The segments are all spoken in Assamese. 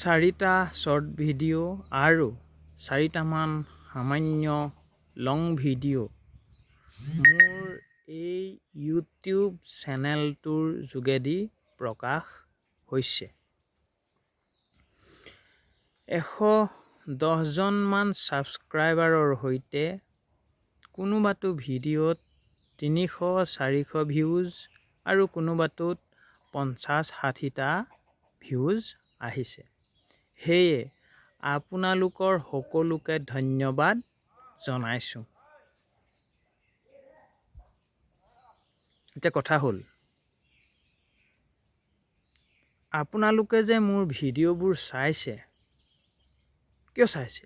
4টা শ্বৰ্ট ভিডিঅ' আৰু 4টামান সামান্য লং ভিডিঅ' মোৰ এই ইউটিউব চেনেলটোৰ যোগেদি প্ৰকাশ হৈছে। 110জনমান ছাবস্ক্ৰাইবাৰৰ সৈতে কোনোবাটো ভিডিঅ'ত 300-400 ভিউজ আৰু কোনোবাটোত 50-60টা ভিউজ আহিছে। সেয়ে আপোনালোকৰ সকলোকে ধন্যবাদ জনাইছোঁ। এতিয়া কথা হ'ল, আপোনালোকে যে মোৰ ভিডিঅ'বোৰ চাইছে, কিয় চাইছে?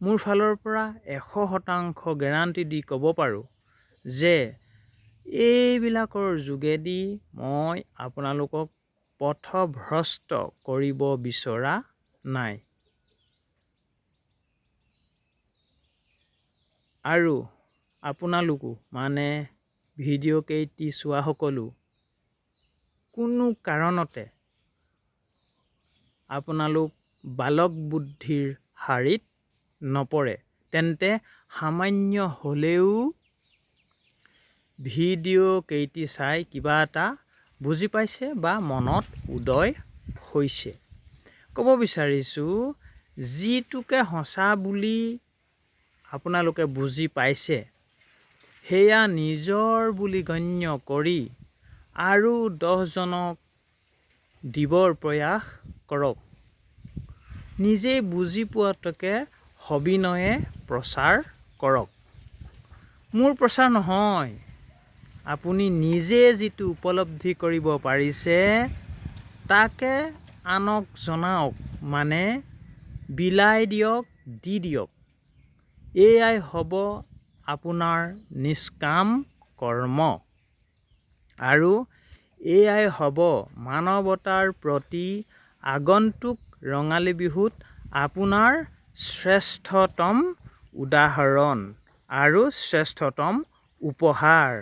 মোৰ ফালৰ পৰা 100% গেৰাণ্টি দি ক'ব পাৰোঁ যে এইবিলাকৰ যোগেদি মই আপোনালোকক পথভ্ৰষ্ট কৰিব বিচৰা নাই। আৰু আপোনালোকো মানে ভিডিঅ' কেইটি চোৱা সকলো কোনো কাৰণতে আপোনালোক বালক বুদ্ধিৰ শাৰীত নপৰে, তেন্তে সামান্য হ'লেও ভিডিঅ' কেইটি চাই কিবা এটা বুজি পাইছে বা মনত উদয় হৈছে। ক'ব বিচাৰিছোঁ, যিটোকে সঁচা বুলি আপোনালোকে বুজি পাইছে, সেয়া নিজৰ বুলি গণ্য কৰি আৰু 10জনক দিবৰ প্ৰয়াস কৰক। নিজেই বুজি পোৱাটোকে সবিনয়ে প্ৰচাৰ কৰক। মোৰ প্ৰচাৰ নহয়, আপুনি নিজে যিটো উপলব্ধি কৰিব পাৰিছে তাকে আনক জনাওক, মানে বিলাই দিয়ক, দি দিয়ক। এয়াই হ'ব আপোনাৰ নিষ্কাম কৰ্ম আৰু এয়াই হ'ব মানৱতাৰ প্ৰতি আগন্তুক ৰঙালী বিহুত আপোনাৰ শ্ৰেষ্ঠতম উদাহৰণ আৰু শ্ৰেষ্ঠতম উপহাৰ।